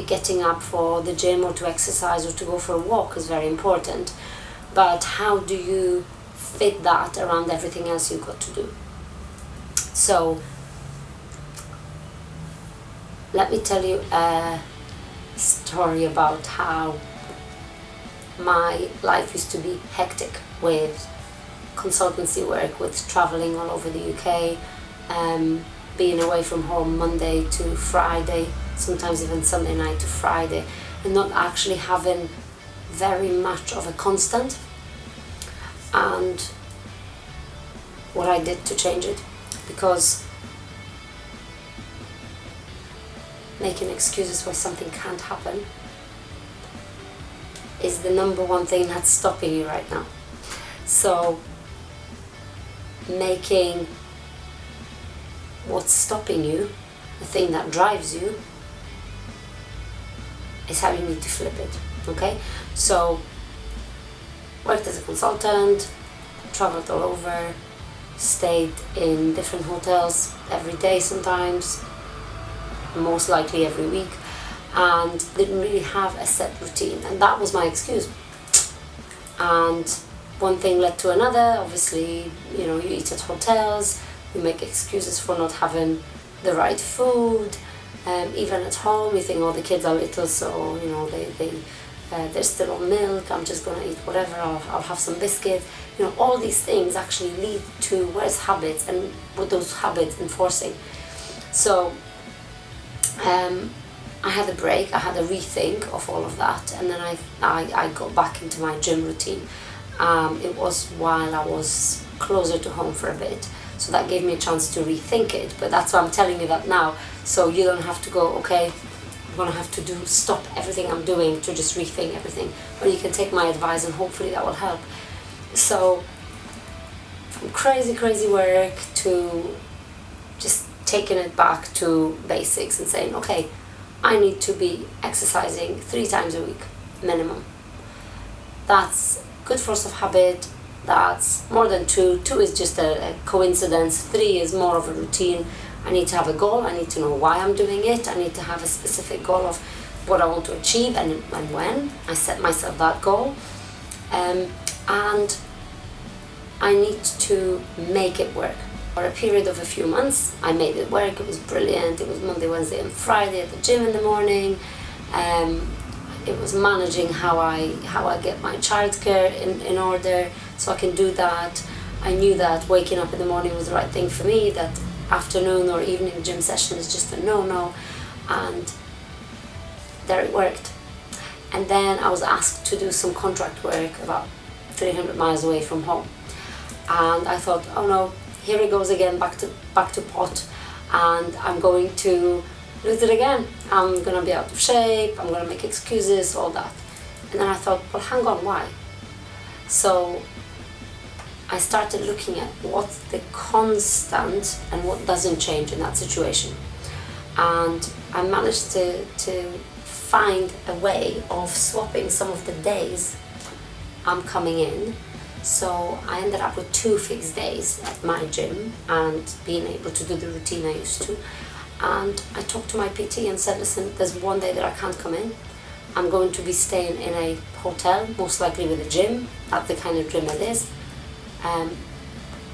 getting up for the gym or to exercise or to go for a walk is very important, but how do you fit that around everything else you've got to do? So let me tell you a story about how my life used to be hectic with consultancy work, with traveling all over the UK, being away from home Monday to Friday, sometimes even Sunday night to Friday, and not actually having very much of a constant. And what I did to change it, because making excuses why something can't happen is the number one thing that's stopping you right now. So making what's stopping you the thing that drives you is how you need to flip it. Okay, so worked as a consultant, traveled all over, stayed in different hotels every day sometimes, most likely every week, and didn't really have a set routine, and that was my excuse. And one thing led to another. Obviously, you eat at hotels, you make excuses for not having the right food. Even at home, you think, oh, the kids are little, so they're still on milk, I'm just gonna eat whatever, I'll have some biscuits. All these things actually lead to worse habits, and with those habits enforcing. So I had a break, I had a rethink of all of that, and then I got back into my gym routine. It was while I was closer to home for a bit, so that gave me a chance to rethink it. But that's why I'm telling you that now, so you don't have to go, okay, I'm gonna have to stop everything I'm doing to just rethink everything. But you can take my advice, and hopefully that will help. So from crazy work to just taking it back to basics and saying, okay, I need to be exercising 3 times a week minimum. That's good force of habit. That's more than 2. 2 is just a coincidence. 3 is more of a routine. I need to have a goal. I need to know why I'm doing it. I need to have a specific goal of what I want to achieve and when. I set myself that goal. And I need to make it work. For a period of a few months, I made it work. It was brilliant. It was Monday, Wednesday and Friday at the gym in the morning. It was managing how I get my childcare in order so I can do that. I knew that waking up in the morning was the right thing for me, that afternoon or evening gym session is just a no-no, and there it worked. And then I was asked to do some contract work about 300 miles away from home, and I thought, oh no, here it goes again, back to pot, and I'm going to lose it again. I'm gonna be out of shape, I'm gonna make excuses, all that. And then I thought, well, hang on, why? So I started looking at what's the constant and what doesn't change in that situation. And I managed to find a way of swapping some of the days I'm coming in. So I ended up with 2 fixed days at my gym and being able to do the routine I used to. And I talked to my PT and said, listen, there's one day that I can't come in. I'm going to be staying in a hotel, most likely with a gym. That's the kind of gym it is.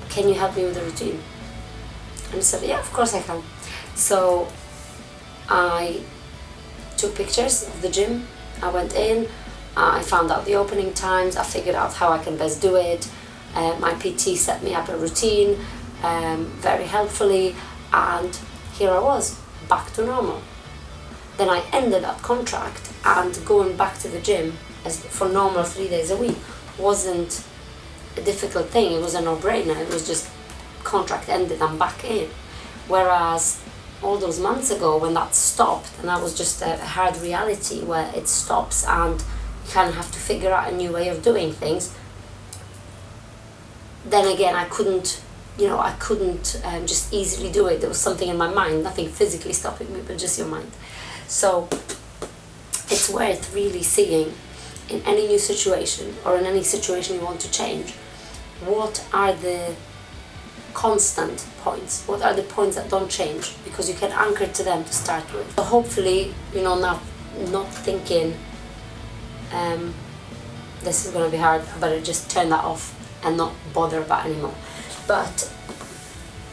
Can you help me with the routine? And he said, yeah, of course I can. So I took pictures of the gym. I went in, I found out the opening times, I figured out how I can best do it. My PT set me up a routine very helpfully, and here I was, back to normal. Then I ended that contract, and going back to the gym for normal 3 days a week wasn't a difficult thing. It was a no-brainer. It was just contract ended, I'm back in. Whereas all those months ago when that stopped, and that was just a hard reality where it stops and you kind of have to figure out a new way of doing things. Then again, I couldn't just easily do it. There was something in my mind, nothing physically stopping me, but just your mind. So it's worth really seeing in any new situation or in any situation you want to change, what are the constant points? What are the points that don't change? Because you can anchor to them to start with. So hopefully, now not thinking this is going to be hard, I better just turn that off and not bother about anymore. But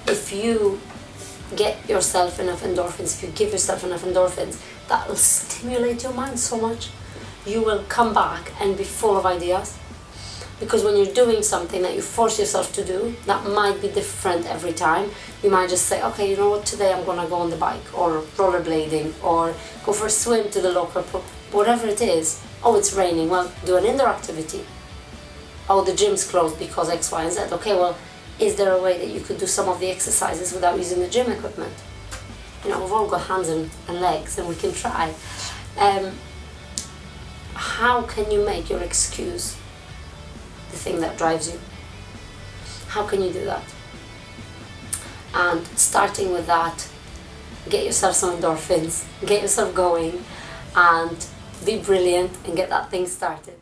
if you get yourself enough endorphins, if you give yourself enough endorphins, that will stimulate your mind so much. You will come back and be full of ideas. Because when you're doing something that you force yourself to do, that might be different every time. You might just say, okay, you know what, today I'm gonna go on the bike, or rollerblading, or go for a swim to the local pool, whatever it is. Oh, it's raining, well, do an indoor activity. Oh, the gym's closed because X, Y, and Z. Okay, well, is there a way that you could do some of the exercises without using the gym equipment? You know, we've all got hands and legs, and we can try. How can you make your excuse the thing that drives you? How can you do that? And starting with that, get yourself some endorphins, get yourself going, and be brilliant and get that thing started.